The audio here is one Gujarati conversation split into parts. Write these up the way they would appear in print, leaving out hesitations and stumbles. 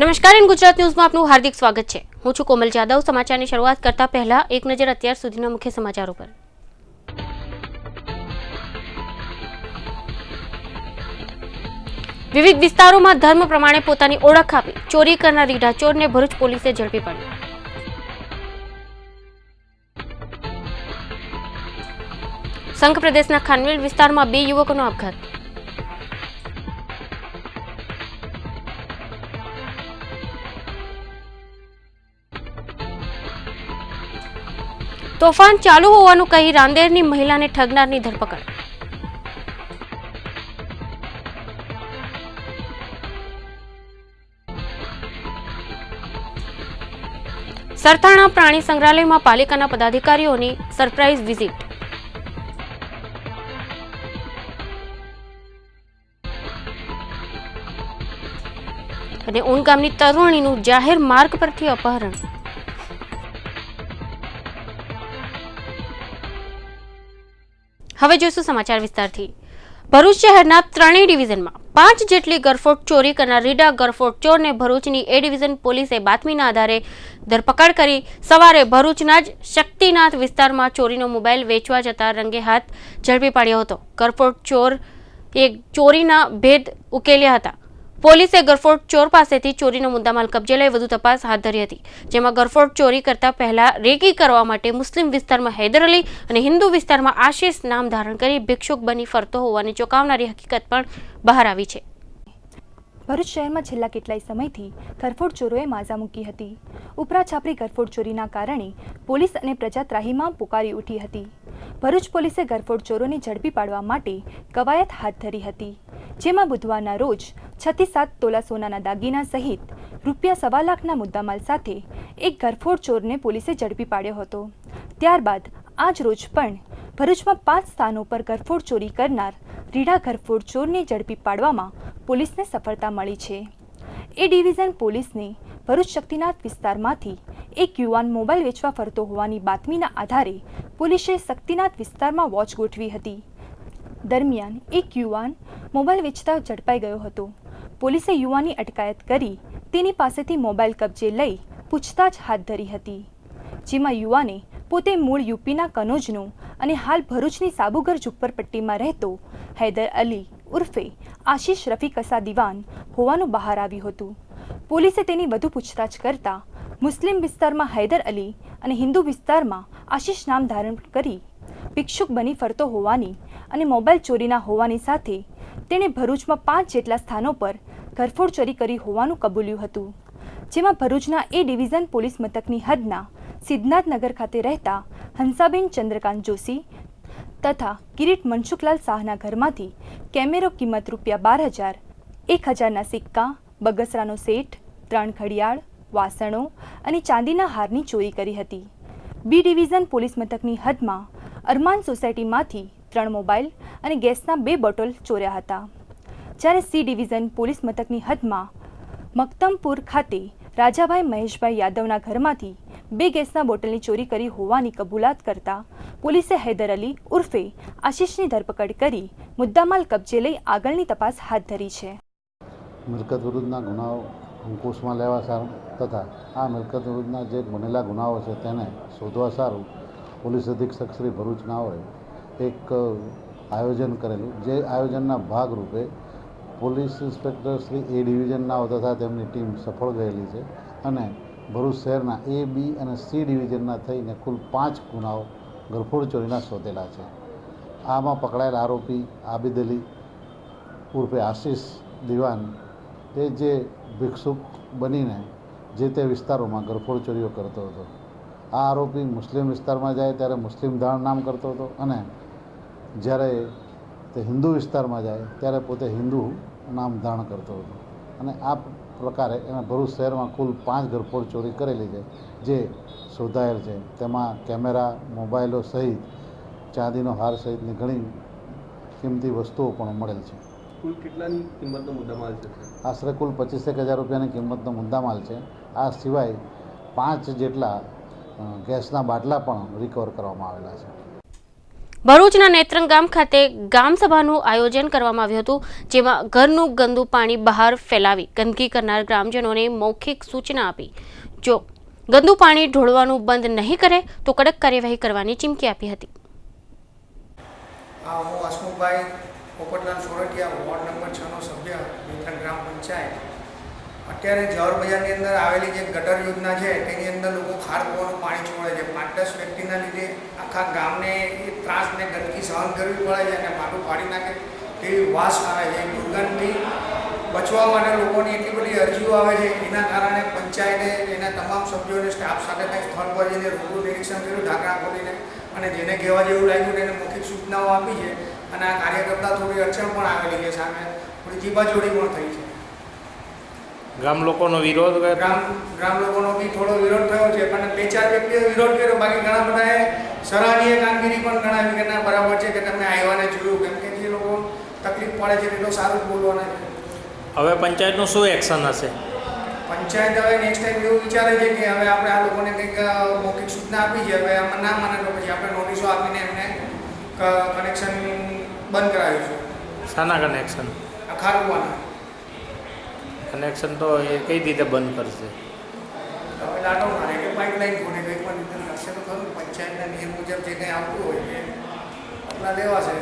નમસ્કાર, ઇન ગુજરાત ન્યૂઝમાં આપનું હાર્દિક સ્વાગત છે। હું છું કોમલ જાદવ। સમાચારની શરૂઆત કરતા પહેલા એક નજર અત્યાર સુધીના મુખ્ય સમાચારો પર। વિવિધ વિસ્તારોમાં ધર્મ પ્રમાણે પોતાની ઓળખ આપી ચોરી કરનાર રીઢા ચોરને ભરૂચ પોલીસે ઝડપી પાડ્યો। સંઘ પ્રદેશના ખાનવેલ વિસ્તારમાં 2 યુવકોનો આપઘાત। તોફાન ચાલુ હોવાનું કહી રાંદેરની મહિલાને ઠગનારની ધરપકડ। સરથાણા પ્રાણી સંગ્રહાલયમાં પાલિકાના પદાધિકારીઓની સરપ્રાઇઝ વિઝિટ। અને ઊન ગામની તરુણીનું જાહેર માર્ગ પરથી અપહરણ। હવે જોઈશું સમાચાર વિસ્તારથી। ભરૂચ શહેરના 3 ડિવિઝનમાં 5 જેટલી ગરફોડ ચોરી કરનાર રીડા ગરફોડ ચોરને ભરૂચની એ ડિવિઝન પોલીસે બાતમીના આધારે ધરપકડ કરી સવારે ભરૂચના જ શક્તિનાથ વિસ્તારમાં ચોરીનો મોબાઈલ વેચવા જતા રંગે હાથ ઝડપી પાડ્યો હતો। ગરફોડ ચોર ચોરીના ભેદ ઉકેલ્યા હતા। પોલીસે ગરફોડ ચોર પાસેથી ચોરીનો મુદ્દામાલ કબજે લઈ વધુ તપાસ હાથ ધરી હતી, જેમાં ગરફોડ ચોરી કરતા પહેલા રેકી કરવા માટે મુસ્લિમ વિસ્તારમાં હૈદર અલી અને હિન્દુ વિસ્તારમાં આશિષ નામ ધારણ કરી ભિક્ષુક બની ફરતો હોવાની ચોંકાવનારી હકીકત પણ બહાર આવી છે। ભરૂચ શહેરમાં છેલ્લા કેટલાય સમયથી ગરફોડ ચોરોએ માઝા મૂકી હતી। ઉપરા છાપરી ગરફોડ ચોરીના કારણે પોલીસ અને પ્રજા ત્રાહીમામ પુકારી ઉઠી હતી। ભરૂચ પોલીસે ગરફોડ ચોરોને ઝડપી પાડવા માટે કવાયત હાથ ધરી હતી, જેમાં બુધવારના રોજ 6 થી 7 તોલા સોનાના દાગીના સહિત ₹1.25 લાખના મુદ્દામાલ સાથે એક ગરફોડ ચોરને પોલીસે ઝડપી પાડ્યો હતો। ત્યારબાદ આજ રોજ પણ ભરૂચમાં 5 સ્થાનો પર ગરફોડ ચોરી કરનાર રીઢા ગરફોડ ચોરને ઝડપી પાડવામાં પોલીસને સફળતા મળી છે। એ ડિવિઝન પોલીસને ભરૂચ શક્તિનાથ વિસ્તારમાંથી એક યુવાન મોબાઈલ વેચવા ફરતો હોવાની બાતમીના આધારે પોલીસે શક્તિનાથ વિસ્તારમાં વોચ ગોઠવી હતી। દરમિયાન એક યુવાન મોબાઈલ વેચતા ઝડપાઈ ગયો હતો। પોલીસે યુવાનની અટકાયત કરી તેની પાસેથી મોબાઈલ કબજે લઈ પૂછતાછ હાથ ધરી હતી, જેમાં યુવાને પોતે મૂળ યુપીના કનોજનો અને હાલ ભરૂચની સાબુગર ઝુંપડપટ્ટીમાં રહેતો હૈદર અલી ઉર્ફે આશિષ રફીક અસા દિવાન હોવાનું બહાર આવ્યું હતું। પોલીસે તેની વધુ પૂછતાછ કરતા મુસ્લિમ વિસ્તારમાં હૈદર અલી અને હિન્દુ વિસ્તારમાં આશિષ નામ ધારણ કરી ભિક્ષુક બની ફરતો હોવાની અને મોબાઈલ ચોરીના હોવાની સાથે તેણે ભરૂચમાં 5 જેટલા સ્થાનો પર ગરફોડ ચોરી કરી હોવાનું કબૂલ્યું હતું, જેમાં ભરૂચના એ ડિવિઝન પોલીસ મથકની હદના સિદ્ધનાથનગર ખાતે રહેતા હંસાબેન ચંદ્રકાંત જોશી તથા કિરીટ મનસુખલાલ શાહના ઘરમાંથી કેમેરો કિંમત ₹12,000, 1,000ના સિક્કા, બગસરાનો સેટ, 3 ઘડિયાળ, વાસણો અને ચાંદીના હારની ચોરી કરી હતી। બી ડિવિઝન પોલીસ મથકની હદમાં અરમાન સોસાયટીમાંથી 3 મોબાઈલ અને ગેસના 2 બોટલ ચોર્યા હતા, જ્યારે સી ડિવિઝન પોલીસ મથકની હદમાં મક્તમપુર ખાતે રાજાભાઈ મહેશભાઈ યાદવના ઘરમાંથી 2 ગેસના બોટલની ચોરી કરી હોવાની કબૂલાત કરતા પોલીસે હૈદર અલી ઉર્ફે આશિષની ધરપકડ કરી મુદ્દામાલ કબજે લઈ આગળની તપાસ હાથ ધરી છે। મિલકત વિરુદ્ધના ગુનાઓ અંકુશમાં લેવા સારું તથા આ મિલકત વિરુદ્ધના જે બનેલા ગુનાઓ છે તેને શોધવા સારું પોલીસ અધિક્ષક શ્રી ભરૂચનાઓએ એક આયોજન કરેલું, જે આયોજનના ભાગરૂપે પોલીસ ઇન્સ્પેક્ટર શ્રી એ ડિવિઝનનાઓ તથા તેમની ટીમ સફળ ગયેલી છે અને ભરૂચ શહેરના એ, બી અને સી ડિવિઝનના થઈને કુલ 5 ગુનાઓ ગરફોડ ચોરીના શોધેલા છે। આમાં પકડાયેલ આરોપી આબિદ અલી ઉર્ફે આશિષ દિવાન એ જે ભિક્ષુક બનીને જે તે વિસ્તારોમાં ગરફોડ ચોરીઓ કરતો હતો। આ આરોપી મુસ્લિમ વિસ્તારમાં જાય ત્યારે મુસ્લિમ નામ કરતો હતો અને જ્યારે તે હિન્દુ વિસ્તારમાં જાય ત્યારે પોતે હિન્દુ નામ ધારણ કરતો હતો અને આ પ્રકારે એણે ભરૂચ શહેરમાં કુલ 5 ગરફોડ ચોરી કરેલી છે, જે શોધાયેલ છે। તેમાં કેમેરા, મોબાઈલો સહિત ચાંદીનો હાર સહિતની ઘણી કિંમતી વસ્તુઓ પણ મળેલ છે। કુલ કેટલાની કિંમતનો મુદ્દામાલ છે? આશરે કુલ 25,000 રૂપિયાની કિંમતનો મુદ્દામાલ છે। આ સિવાય 5 જેટલા ગેસના બાટલા પણ રિકવર કરવામાં આવેલા છે। ભરૂચના નેત્રંગ ગામ ખાતે ગામ સભાનું આયોજન કરવામાં આવ્યું હતું, જેમાં ઘરનું ગંદુ પાણી બહાર ફેલાવી ગંદકી કરનાર ગ્રામજનોને મૌખિક સૂચના આપી જો ગંદુ પાણી ઢોળવાનું બંધ નહીં કરે તો કડક કાર્યવાહી કરવાની ચીમકી આપી હતી. હું હસમુખભાઈ પોપટલાલ સોરઠિયા, વોર્ડ નંબર 6 નો સભ્ય, નેત્રંગ ગ્રામ પંચાયત. અત્યારે જવાહર બજારની અંદર આવેલી જે ગટર યોજના છે તેની અંદર લોકો ખાર કૂવાનું પાણી છોડે છે. 5-10 વ્યક્તિના લીધે આખા ગામને એ ત્રાસ ને ગંદકી સહન કરવી પડે છે અને માથું ફાડી નાખે તેવી વાસ આવે છે. દુર્ગંધથી બચવા માટે લોકોની એટલી બધી અરજીઓ આવે છે. એના કારણે પંચાયતે એના તમામ સભ્યોને સ્ટાફ સાથે કંઈ સ્થળ પર જઈને રૂબરૂ નિરીક્ષણ કર્યું ઢાંકણા ખોલીને, અને જેને કહેવા જેવું લાગ્યું તેને મૌખિક સૂચનાઓ આપી છે. અને આ કાર્યકર્તા થોડી અડચણ પણ આવેલી છે, સામે થોડી જીબાજોડી પણ થઈ છે. ગામ લોકોનો વિરોધ ગ્રામ લોકોનો બી થોડો વિરોધ થયો છે, પણ 2-4 વ્યક્તિએ વિરોધ કર્યો. બાકી ઘણા બધાએ સરાહનીય કામગીરી પણ ગણાવી કે ના બરાબર છે કે તમે આવ્યાને જોયું, કેમ કે જે લોકો તકલીફ પડે છે એ તો સારું જ બોલવાના છે. હવે પંચાયતનું શું એક્શન હશે? પંચાયત હવે નેક્સ્ટ ટાઈમ એવું વિચારે છે કે હવે આપણે આ લોકોને કંઈક મૌખિક સૂચના આપી છે, હવે આમાં ના માને તો પછી આપણે નોટિસો આપીને એમને કનેક્શન બંધ કરાવીશું. શાના કનેક્શન? ખાર કૂવાના કનેક્શન તો એ કઈ રીતે બંધ કરશે? હવે લાટો મારે કે પાઇપલાઇન ખોટે કંઈક પણ રીતે કરશે તો ખરું. પંચાયતના નિયમ મુજબ જે કંઈ આવતું હોય એ પગલાં લેવાશે.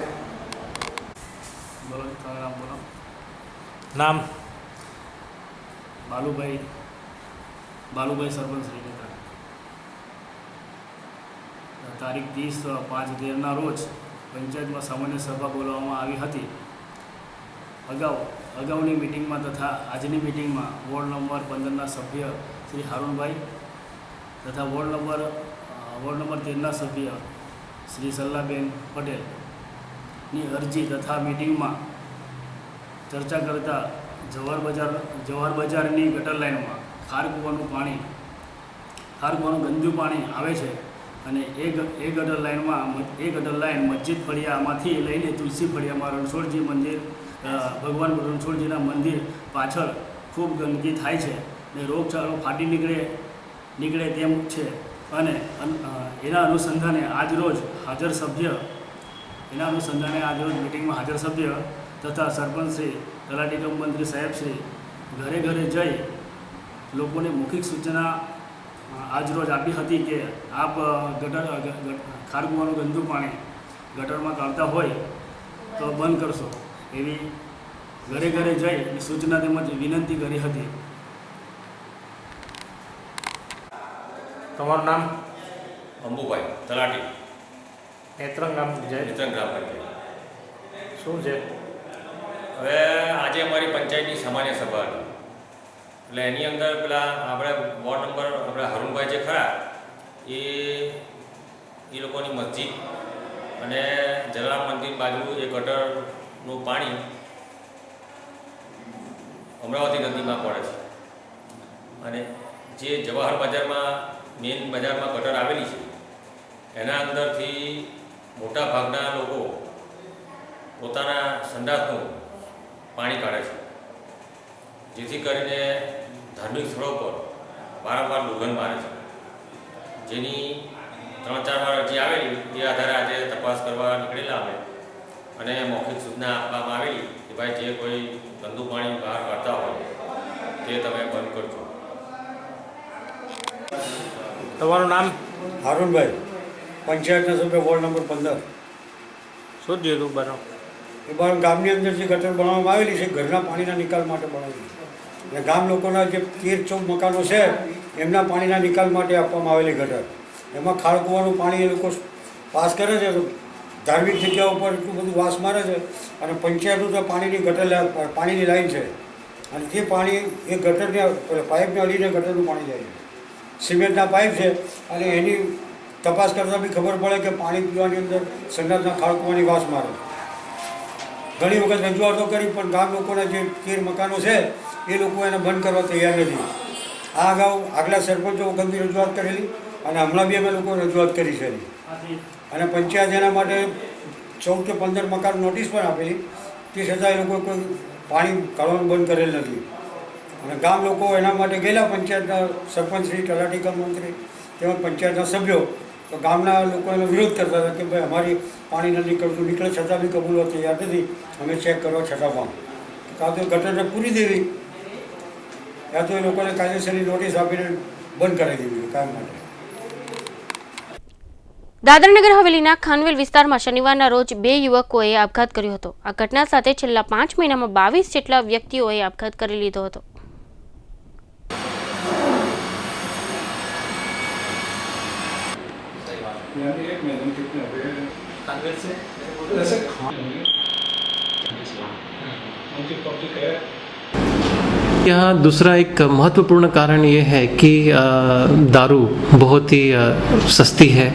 બોલો, નામ બોલો. નામ? બાલુભાઈ સરપંચ શ્રી નેત્રંગ. તારીખ 30/5/13ના રોજ પંચાયતમાં સામાન્ય સભા બોલાવવામાં આવી હતી. અગાઉની મિટિંગમાં તથા આજની મિટિંગમાં વોર્ડ નંબર 15ના સભ્ય શ્રી હારૂનભાઈ તથા વોર્ડ નંબર 13ના સભ્ય શ્રી સલ્લાબેન પટેલની અરજી તથા મિટિંગમાં ચર્ચા કરતા જવાહર બજારની ગટર લાઇનમાં ખાર કૂવાનું ગંદુ પાણી આવે છે, અને એ ગટર લાઇન મસ્જિદ ફળિયામાંથી લઈને તુલસી ફળિયામાં રણછોડજી મંદિર, ભગવાન રણછોડજીના મંદિર પાછળ ખૂબ ગંદકી થાય છે ને રોગચાળો ફાટી નીકળે તેમ છે. અને એના અનુસંધાને આજરોજ મિટિંગમાં હાજર સભ્ય તથા સરપંચશ્રી, તલાટી કમ મંત્રી સાહેબશ્રી ઘરે ઘરે જઈ લોકોને મૌખિક સૂચના આજરોજ આપી હતી કે આપ ખાર કૂવાનું ગંદુ પાણી ગટરમાં કાઢતા હોય તો બંધ કરશો, એવી ઘરે ઘરે જઈ સૂચના તેમજ વિનંતી કરી હતી. તમારું નામ? અંબુભાઈ, તલાટી, નેત્રંગ ગામ પંચાયત. નેત્રંગ ગ્રામ પંચાયત. શું છે? હવે આજે અમારી પંચાયતની સામાન્ય સભા હતી, એટલે એની અંદર પેલા આપણે વોર્ડ નંબર આપણે હારૂનભાઈ જે ખરા એ લોકોની મસ્જિદ અને જલારામ મંદિર બાજુ એ ગટરનું પાણી અમરાવતી નદીમાં પડે છે. અને જે જવાહર બજારમાં મેઇન બજારમાં ગટર આવેલી છે એના અંદરથી મોટા ભાગના લોકો પોતાના સંડાસનું પાણી કાઢે છે, જેથી કરીને ધાર્મિક સ્થળો પર વારંવાર દુર્ગંધ મારે છે. જેની 3-4 વાર અરજી આવેલી, એ આધારે આજે તપાસ કરવા નીકળેલા અમે, અને મૌખિક સૂચના આપવામાં આવેલી કે ભાઈ જે કોઈ ગંદુ પાણી બહાર કાઢતા હોય તે તમે બંધ કરજો. તમારું નામ? હારૂનભાઈ, પંચાયતના સભ્ય, વોર્ડ નંબર 15. શું થયું હતું બનાવ? એ બાર ગામની અંદર જે ગટર બનાવવામાં આવેલી છે ઘરના પાણીના નિકાલ માટે બનાવેલી છે, અને ગામ લોકોના જે 13-14 મકાનો છે એમના પાણીના નિકાલ માટે આપવામાં આવેલી ગટર, એમાં ખાર કૂવાનું પાણી એ લોકો પાસ કરે છે. ધાર્મિક જગ્યાઓ પર એટલું બધું વાસ મારે છે, અને પંચાયતનું તો પાણીની લાઈન છે, અને તે પાણી એ ગટરને પાઇપને અડીને ગટરનું પાણી જાય છે. સિમેન્ટના પાઇપ છે, અને એની તપાસ કરતાં બી ખબર પડે કે પાણી પીવાની અંદર સંડાસના ખાર કૂવાની વાસ મારે. ઘણી વખત રજૂઆતો કરી, પણ ગામ લોકોના જે 13 મકાનો છે એ લોકો એને બંધ કરવા તૈયાર નથી. આ અગાઉ આગલા સરપંચો વખતની રજૂઆત કરેલી, અને હમણાં બી અમે લોકો રજૂઆત કરી છે, અને પંચાયત એના માટે 14 કે 15 મકાન નોટિસ પણ આપેલી, તે છતાં એ લોકો કોઈ પાણી કાઢવાનું બંધ કરેલ નથી. અને ગામ લોકો એના માટે ગયેલા, પંચાયતના સરપંચશ્રી, તલાટી કમ મંત્રી તેમજ પંચાયતના સભ્યો તો ગામના લોકો એનો વિરોધ કરતા હતા કે ભાઈ અમારી પાણી ન નીકળે છતાં બી કબૂલવા તૈયાર નથી, અમે ચેક કરવા છતાં પણ કાં તો ગટરને પૂરી દેવી યા તો એ લોકોને કાયદેસરની નોટિસ આપીને બંધ કરાવી દેવી કાયમ માટે. દાદરનગર હવેલીના ખાનવેલ વિસ્તારમાં શનિવારના રોજ 2 યુવકોએ આપઘાત કર્યો હતો. આ ઘટના સાથે છેલ્લા 5 મહિનામાં 22 જેટલા વ્યક્તિઓએ આપઘાત કરી લીધો હતો. यहाँ दूसरा एक महत्वपूर्ण कारण ये है कि दारू बहुत ही सस्ती है,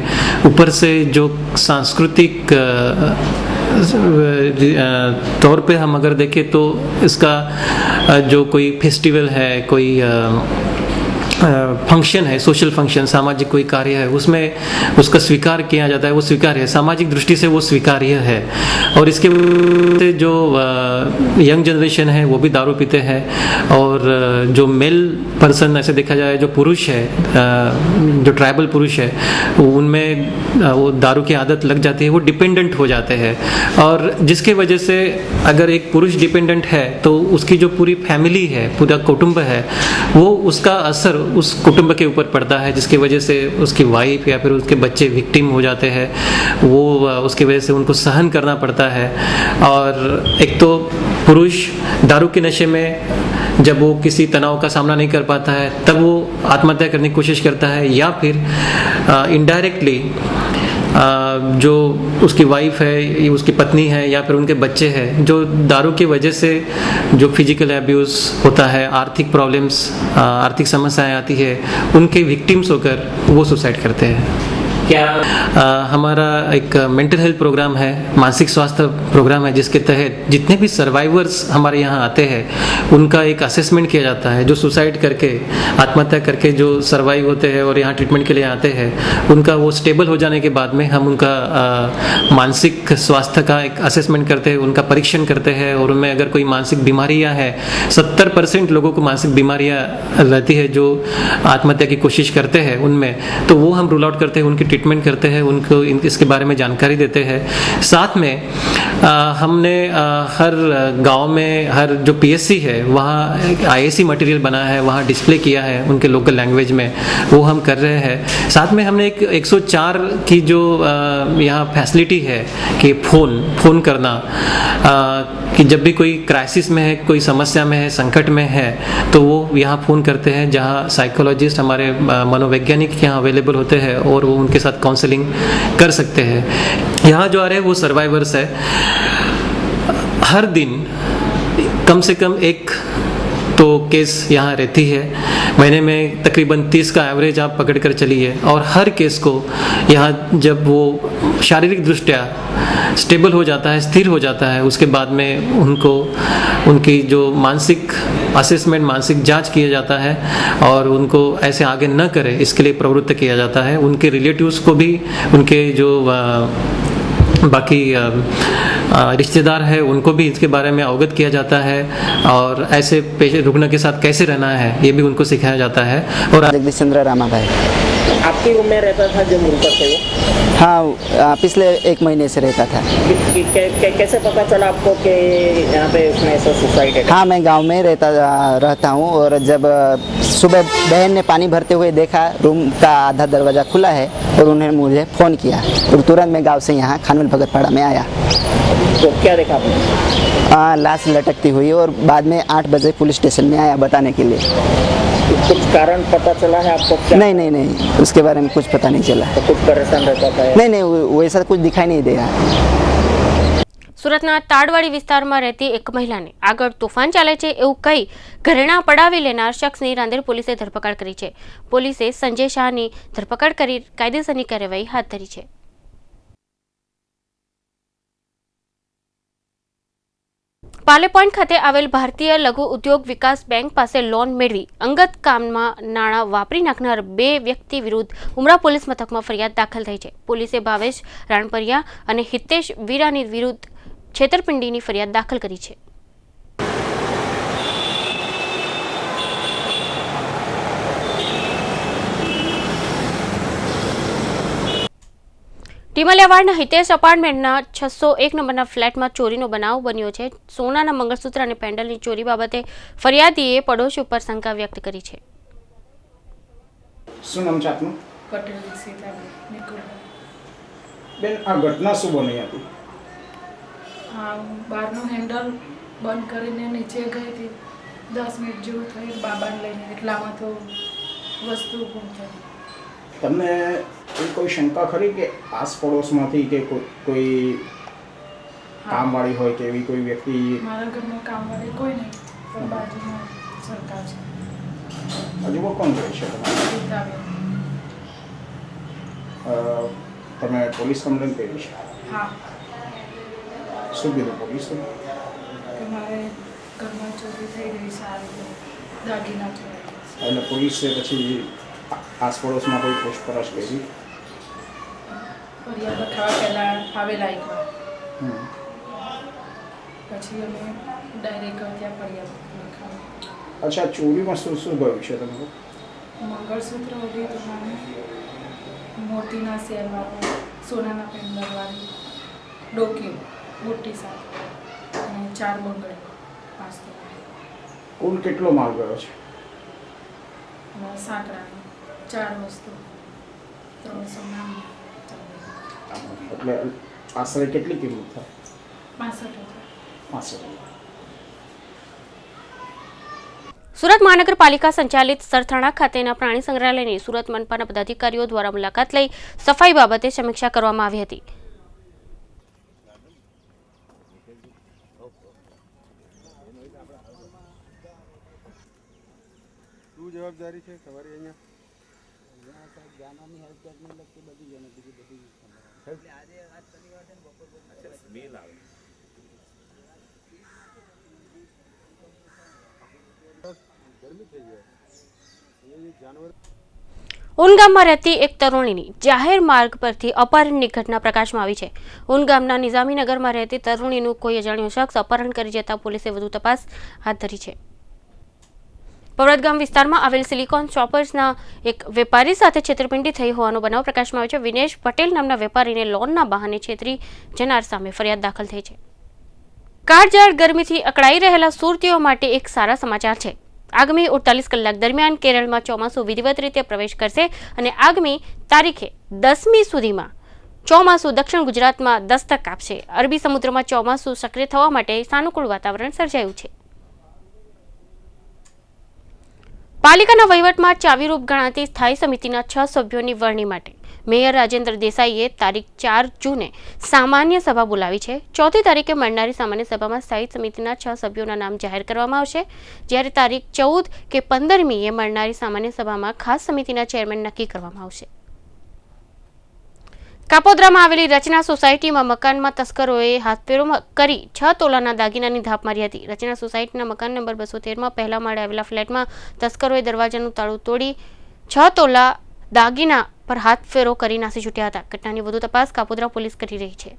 ऊपर से जो सांस्कृतिक तौर पे हम अगर देखें तो इसका जो कोई फेस्टिवल है, कोई फंक्शन है, सोशल फंक्शन, सामाजिक कोई कार्य है, उसमें उसका स्वीकार किया जाता है, वो स्वीकार्य है, सामाजिक दृष्टि से वो स्वीकार्य है. और इसके से जो यंग जनरेशन है वो भी दारू पीते हैं, और जो मेल पर्सन ऐसे देखा जाए, जो पुरुष है, जो ट्राइबल पुरुष है, उनमें वो दारू की आदत लग जाती है, वो डिपेंडेंट हो जाते हैं. और जिसके वजह से अगर एक पुरुष डिपेंडेंट है तो उसकी जो पूरी फैमिली है, पूरा कुटुंब है, वो उसका असर उस कुटुंब के ऊपर पड़ता है, जिसकी वजह से उसकी वाइफ या फिर उसके बच्चे विक्टिम हो जाते हैं. वो उसकी वजह से उनको सहन करना पड़ता है. और एक तो पुरुष दारू के नशे में जब वो किसी तनाव का सामना नहीं कर पाता है तब वो आत्महत्या करने की कोशिश करता है, या फिर इनडायरेक्टली जो उसकी वाइफ है, उसकी पत्नी है, या फिर उनके बच्चे हैं, जो दारू की वजह से जो फिजिकल एब्यूज़ होता है, आर्थिक प्रॉब्लम्स, आर्थिक समस्याएं आती है, उनके विक्टिम्स होकर वो सुसाइड करते हैं. क्या हमारा एक मेंटल हेल्थ प्रोग्राम है, मानसिक स्वास्थ्य प्रोग्राम है, जिसके तहत जितने भी सर्वाइवर्स हमारे यहाँ आते हैं उनका एक असेसमेंट किया जाता है. जो सुसाइड करके, आत्महत्या करके जो सर्वाइव होते हैं और यहाँ ट्रीटमेंट के लिए आते हैं, उनका वो स्टेबल हो जाने के बाद में हम उनका मानसिक स्वास्थ्य का एक असेसमेंट करते हैं, उनका परीक्षण करते हैं. और उनमें अगर कोई मानसिक बीमारियाँ हैं, 70% लोगों को मानसिक बीमारियाँ रहती है जो आत्महत्या की कोशिश करते हैं उनमें, तो वो हम रूल आउट करते हैं, उनकी ट्रीटमेंट करते हैं, उनको इसके बारे में जानकारी देते हैं. साथ में हमने हर गांव में, हर जो पीएससी है वहाँ एक आईएसी मटेरियल बनाया है, वहाँ डिस्प्ले किया है उनके लोकल लैंग्वेज में, वो हम कर रहे हैं. साथ में हमने एक 104 की जो यहाँ फैसिलिटी है कि फ़ोन करना, कि जब भी कोई क्राइसिस में है, कोई समस्या में है, संकट में है, तो वो यहाँ फ़ोन करते हैं, जहाँ साइकोलॉजिस्ट, हमारे मनोवैज्ञानिक यहाँ अवेलेबल होते हैं और वो उनके साथ काउंसलिंग कर सकते हैं. यहाँ जो आ रहे हैं वो सर्वाइवर्स है. हर दिन कम से कम एक तो केस यहाँ रहती है, महीने में तकरीबन 30 का एवरेज आप पकड़ कर चलिए. और हर केस को यहाँ जब वो शारीरिक दृष्टया स्टेबल हो जाता है, स्थिर हो जाता है, उसके बाद में उनको उनकी जो मानसिक असेसमेंट, मानसिक जांच किया जाता है और उनको ऐसे आगे न करे इसके लिए प्रवृत्त किया जाता है. उनके रिलेटिव्स को भी, उनके जो बाकी रिश्तेदार है उनको भी इसके बारे में अवगत किया जाता है, और ऐसे रुग्ण के साथ कैसे रहना है ये भी उनको सिखाया जाता है. और जगदीश चंद्र रामा भाई आपके रूम में रहता था जब मृतक थे वो? हाँ, पिछले 1 महीने से रहता था. कैसे पता चला आपको कि यहाँ पे उसने ऐसा सुसाइड है? हाँ, मैं गांव में रहता हूँ, और जब सुबह बहन ने पानी भरते हुए देखा, रूम का आधा दरवाज़ा खुला है, और उन्होंने मुझे फ़ोन किया, और तुरंत मैं गांव से यहाँ खानवेल भगतपाड़ा में आया. तो क्या देखा आपने? लाश लटकती हुई, और बाद में 8 बजे पुलिस स्टेशन में आया बताने के लिए. कुछ कारण पता चला है आपको क्या? नहीं, उसके बारे में कुछ पता नहीं चला. तो कुछ परेशान रहता था? नहीं, वैसा कुछ दिखाई नहीं दिया. સુરતના તાડવાડી વિસ્તારમાં રહેતી એક મહિલાને આગળ તોફાન ચાલે છે એવું કહી ઘરેણાં પડાવી લેનાર શખ્સની રાંદેર પોલીસે ધરપકડ કરી છે. પોલીસે સંજય શાહની ધરપકડ કરી કાયદેસરની કાર્યવાહી હાથ ધરી છે. પાલે પોઈન્ટ ખાતે આવેલ ભારતીય લઘુ ઉદ્યોગ વિકાસ બેંક પાસે લોન મેળવી અંગત કામમાં નાણાં વાપરી નાખનાર 2 વ્યક્તિ વિરુદ્ધ ઉમરા પોલીસ મથકમાં ફરિયાદ દાખલ થઈ છે. પોલીસે ભાવેશ રાણપરિયા અને હિતેશ વીરાની વિરુદ્ધ છેતરપિંડીની ફરિયાદ દાખલ કરી છે. ટીમલિયાવાડના હિતેશ અપાર્ટમેન્ટના 601 નંબરના ફ્લેટમાં ચોરીનો બનાવ બન્યો છે. સોનાના મંગળસૂત્ર અને પેન્ડલની ચોરી બાબતે ફરિયાદીએ પડોશી ઉપર શંકા વ્યક્ત કરી છે. શું નામ છે આપનું? પટેલ સીતાબેન નિકુલ. બેન, આ ઘટના શું બની હતી? હા, બહારનું હેન્ડલ બંધ કરીને નીચે ગઈ હતી. 10 મિનિટ જેવું થયું બાબાને લઈને, એટલામાં તો વસ્તુ ગુમ થઈ. તમને કોઈ શંકા ખરી કે આસપડોશમાંથી કે કોઈ કામવાળી હોય કે એવી કોઈ વ્યક્તિ? મારા ઘરમાં કામવાળી કોઈ નહીં, પણ બાજુમાં સરકાર છે. હજુ કોણ રહે છે તમારે? સીતાબેન. તમે પોલીસ કમ્પ્લેન કરી છે? હા. શું કીધું પોલીસે? કે મારે ઘરમાં ચોરી થઈ ગઈ છે, આ રીતે દાગીના ચોરી. એટલે પોલીસે પછી આસપડોશમાં કોઈ પૂછપરછ કરી? ફરિયાદ લખાવા પહેલાં આવેલા એકવાર, પછી અમે ડાયરેક્ટ ત્યાં ફરિયાદ લખાવી. અચ્છા, ચોરીમાં શું શું ગયું છે તમારું? મંગળસૂત્ર હતી તમારે, મોતીના શેરવાળો, સોનાના પેન્ડલવાળી, ડોકી મોટી સાથે અને 4 બંગડી 5 તોલા. કુલ કેટલો માલ ગયો છે? સાંકડાની 4 વસ્તુ 300 એટલે આશરે કેટલી કિંમત થાય? 65,000. સુરત મહાનગરપાલિકા સંચાલિત સરથાણા ખાતેના પ્રાણી સંગ્રહાલયની સુરત મનપાના પદાધિકારીઓ દ્વારા મુલાકાત લઈ સફાઈ બાબતે સમીક્ષા કરવામાં આવી હતી. શું જવાબદારી છે તમારી અહીંયા? ઉન ગામમાં રહેતી એક તરુણીની જાહેર માર્ગ પરથી અપહરણની ઘટના પ્રકાશમાં આવી છે. ઉન ગામના નિઝામીનગરમાં રહેતી તરુણીનું કોઈ અજાણ્યો શખ્સ અપહરણ કરી જતા પોલીસે વધુ તપાસ હાથ ધરી છે. પવરત ગામ વિસ્તારમાં આવેલ સિલિકોન ચોપર્સના એક વેપારી સાથે છેતરપિંડી થઈ હોવાનો બનાવ પ્રકાશમાં આવ્યો છે. વિનેશ પટેલ નામના વેપારીને લોનના બહાને છેતરી જનાર સામે ફરિયાદ દાખલ થઈ છે. કાળઝાળ ગરમીથી અકળાઈ રહેલા સુરતીઓ માટે એક સારા સમાચાર છે. આગામી 48 કલાક દરમિયાન કેરળમાં ચોમાસું વિધિવત રીતે પ્રવેશ કરશે અને આગામી તારીખે 10મી સુધીમાં ચોમાસું દક્ષિણ ગુજરાતમાં દસ્તક આપશે. અરબી સમુદ્રમાં ચોમાસું સક્રિય થવા માટે સાનુકૂળ વાતાવરણ સર્જાયું છે. પાલિકાના વહીવટમાં ચાવીરૂપ ગણાતી સ્થાયી સમિતિના 6 સભ્યોની વરણી માટે મેયર રાજેન્દ્ર દેસાઈએ તારીખ 4 જૂને સામાન્ય સભા બોલાવી છે. 4મી તારીખે મળનારી સામાન્ય સભામાં સ્થાયી સમિતિના 6 સભ્યોના નામ જાહેર કરવામાં આવશે, જ્યારે તારીખ 14 કે 15મીએ મળનારી સામાન્ય સભામાં ખાસ સમિતિના ચેરમેન નક્કી કરવામાં આવશે. કાપોદ્રામાં આવેલી રચના સોસાયટીમાં મકાનમાં તસ્કરોએ હાથફેરો કરી 6 તોલાના દાગીનાની ધાપ મારી હતી. રચના સોસાયટીના મકાન નંબર 213માં પહેલા માળે આવેલા ફ્લેટમાં તસ્કરોએ દરવાજાનું તાળું તોડી 6 તોલા દાગીના પર હાથફેરો કરી નાસી છૂટ્યા હતા. ઘટનાની વધુ તપાસ કાપોદ્રા પોલીસ કરી રહી છે.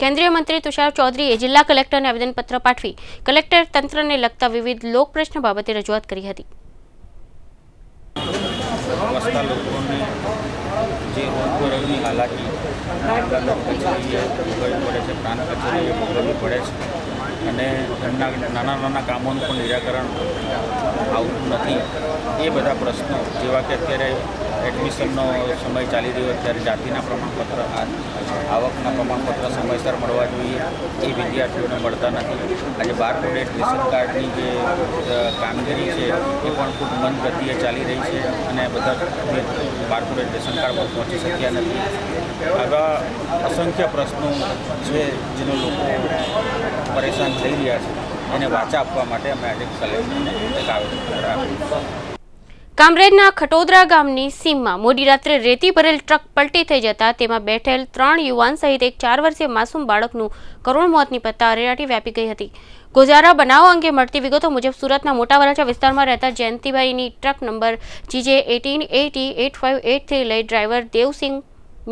કેન્દ્રીય મંત્રી તુષાર ચૌધરીએ જિલ્લા કલેક્ટરને આવેદનપત્ર પાઠવી કલેક્ટર તંત્રને લગતા વિવિધ લોક પ્રશ્ન બાબતે રજૂઆત કરી હતી. જે રોજબરોજની હાલાકી કચેરીએ ભોગવવી પડે છે, પ્રાંત કચેરીએ ભોગવવી પડે છે અને એમના નાના નાના કામોનું પણ નિરાકરણ આવતું નથી. એ બધા પ્રશ્નો જેવા કે અત્યારે એડમિશનનો સમય ચાલી રહ્યો, ત્યારે જાતિના પ્રમાણપત્ર, આવકના પ્રમાણપત્ર સમયસર મળવા જોઈએ, એ વિદ્યાર્થીઓને મળતા નથી. આજે બારકોડેડ રેશન કાર્ડની જે કામગીરી છે એ પણ ખૂબ મંદ ગતિએ ચાલી રહી છે અને બધા બારકોડેડ રેશન કાર્ડ પર પહોંચી શક્યા નથી. આવા અસંખ્ય પ્રશ્નો છે જેનો લોકો પરેશાન થઈ રહ્યા છે, એને વાચા આપવા માટે અમે આજે કલેક્ટરને એક આવેદનપત્ર આપ્યું. કામરેજના ખટોદરા ગામની સીમમાં મોડી રાત્રે રેતી ભરેલ ટ્રક પલટી થઈ જતા તેમાં બેઠેલ 3 યુવાન સહિત એક 4 વર્ષીય માસૂમ બાળકનું કરુણ મોત નીપજતા અરેરાટી વ્યાપી ગઈ હતી. ગોઝારા બનાવ અંગે મળતી વિગતો મુજબ સુરતના મોટા વરાછા વિસ્તારમાં રહેતા જયંતિભાઈની ટ્રક નંબર GJ18808583 લઈ ડ્રાઈવર દેવસિંહ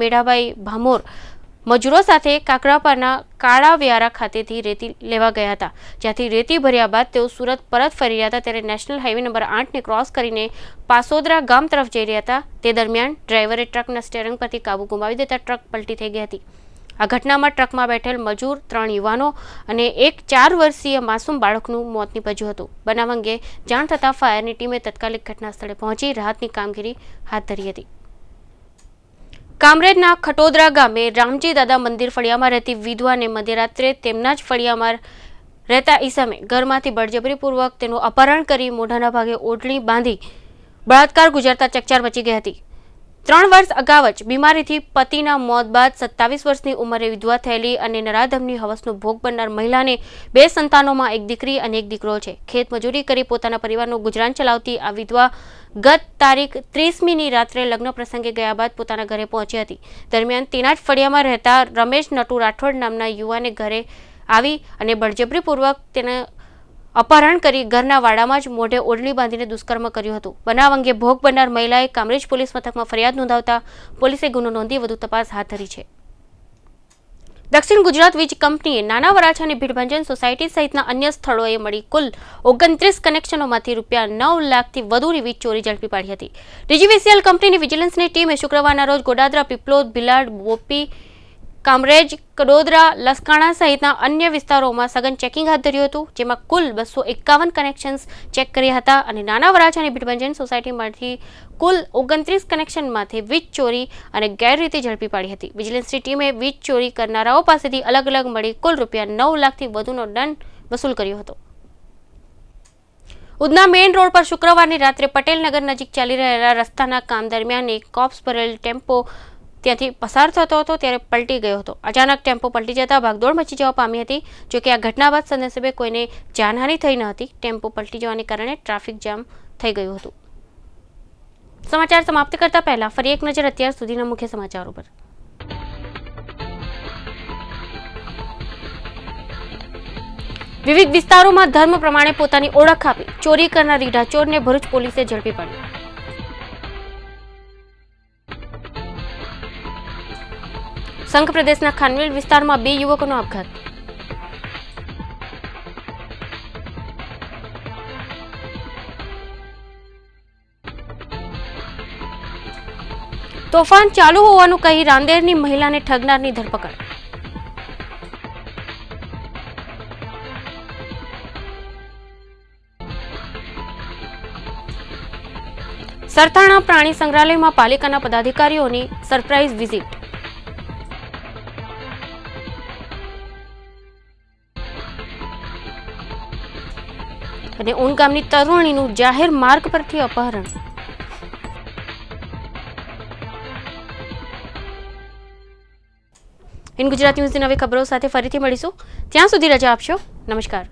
મેઢાભાઈ ભામોર મજૂરો સાથે કાકરાપારના કાળાવ્યારા ખાતેથી રેતી લેવા ગયા હતા, જ્યાંથી રેતી ભર્યા બાદ તેઓ સુરત પરત ફરી રહ્યા હતા ત્યારે નેશનલ હાઈવે નંબર 8ને ક્રોસ કરીને પાસોદરા ગામ તરફ જઈ રહ્યા હતા। તે દરમિયાન ડ્રાઈવરે ટ્રકના સ્ટીયરિંગ પરથી કાબુ ગુમાવી દેતા ટ્રક પલટી થઈ ગઈ હતી। આ ઘટનામાં ટ્રકમાં બેઠેલ મજૂર 3 યુવાનો અને એક 4 વર્ષીય માસૂમ બાળકનું મોત નીપજ્યું હતું। બનાવ અંગે જાણ થતાં ફાયરની ટીમે તાત્કાલિક ઘટના સ્થળે પહોંચી રાહતની કામગીરી હાથ ધરી હતી। કામરેજના ખટોદરા ગામે રામજી દાદા મંદિર ફળિયામાં રહેતી વિધવાને મધ્યરાત્રે તેમના જ ફળિયામાં રહેતા ઈસમે ઘરમાંથી બળજબરીપૂર્વક તેનું અપહરણ કરી મોઢાના ભાગે ઓઢણી બાંધી બળાત્કાર ગુજારતા ચકચાર મચી ગઈ હતી। 3 વર્ષ અગાઉ જ બીમારીથી પતિના મોત બાદ 27 વર્ષની ઉંમરે વિધવા થયેલી અને નરાધમની હવસનો ભોગ બનનાર મહિલાને 2 સંતાનોમાં એક દીકરી અને એક દીકરો છે। ખેત મજૂરી કરી પોતાના પરિવારનું ગુજરાન ચલાવતી આ વિધવા ગત તારીખ 30મીની રાત્રે લગ્ન પ્રસંગે ગયા બાદ પોતાના ઘરે પહોંચી હતી। દરમિયાન તેના જ ફળિયામાં રહેતા રમેશ નટુ રાઠોડ નામના યુવાને ઘરે આવી અને બળજબરીપૂર્વક તેને અપહરણ કરી ઘરના વાડામાં જ મોઢે ઓઢણી બાંધીને દુષ્કર્મ કર્યું હતું। બનાવ અંગે ભોગ બનનાર મહિલાએ કામરેજ પોલીસ મથકમાં ફરિયાદ નોંધાવતા પોલીસે ગુનો નોંધી વધુ તપાસ હાથ ધરી છે। દક્ષિણ ગુજરાત વીજ કંપનીએ નાના વરાછા અને ભીડભંજન સોસાયટી સહિતના અન્ય સ્થળોએ મળી કુલ 29 કનેક્શનોમાંથી ₹9 લાખથી વધુની વીજ ચોરી ઝડપી પાડી હતી। ડીજીવીસીએલ કંપનીની વિજિલન્સની ટીમે શુક્રવારના રોજ ગોડાદરા, પીપલોદ, ભિલાડ, બોપી, કામરેજ, કડોદરા, લસકાણા સહિતના અન્ય વિસ્તારોમાં સઘન ચેકિંગ હાથ ધર્યું હતું, જેમાં કુલ 251 કનેક્શન્સ ચેક કર્યા હતા અને નાના વરાછા અને ભીડભંજન સોસાયટીમાંથી કુલ 29 કનેક્શનમાંથી વીજ ચોરી અને ગેરરીતિ ઝડપી પાડી હતી। વિજિલન્સની ટીમે વીજ ચોરી કરનારાઓ પાસેથી અલગ અલગ મળી કુલ ₹9 લાખથી વધુનો દંડ વસૂલ કર્યો હતો। ઉધના મેઇન રોડ પર શુક્રવારની રાત્રે પટેલનગર નજીક ચાલી રહેલા રસ્તાના કામ દરમિયાન એક કોપ્સ ભરેલ ટેમ્પો ત્યાંથી પસાર થતો હતો ત્યારે પલટી ગયો હતો। અચાનક ટેમ્પો પલટી જતા ભાગદોડ મચી જવા પામી હતી। જોકે આ ઘટના બાદ સદનસીબે કોઈને જાનહાનિ થઈ ન હતી। ટેમ્પો પલટી જવાને કારણે ટ્રાફિક જામ થઈ ગયું હતું। સમાચાર સમાપ્ત કરતા પહેલા ફરી એક નજર અત્યાર સુધીના મુખ્ય સમાચારો પર। વિવિધ વિસ્તારોમાં ધર્મ પ્રમાણે પોતાની ઓળખ આપી ચોરી કરનાર રીઢા ચોરને ભરૂચ પોલીસે ઝડપી પાડ્યો। સંઘ પ્રદેશના ખાનવેલ વિસ્તારમાં 2 યુવકોનો આપઘાત। તોફાન ચાલુ હોવાનું કહી રાંદેરની મહિલાને ઠગનારની ધરપકડ। સરથાણા પ્રાણી સંગ્રહાલયમાં પાલિકાના પદાધિકારીઓની સરપ્રાઇઝ વિઝિટ। અને ઊન ગામની તરુણીનું જાહેર માર્ગ પરથી અપહરણ। ઇન ગુજરાત ન્યૂઝની નવી ખબરો સાથે ફરીથી મળીશું। ત્યાં સુધી રજા આપશો। નમસ્કાર।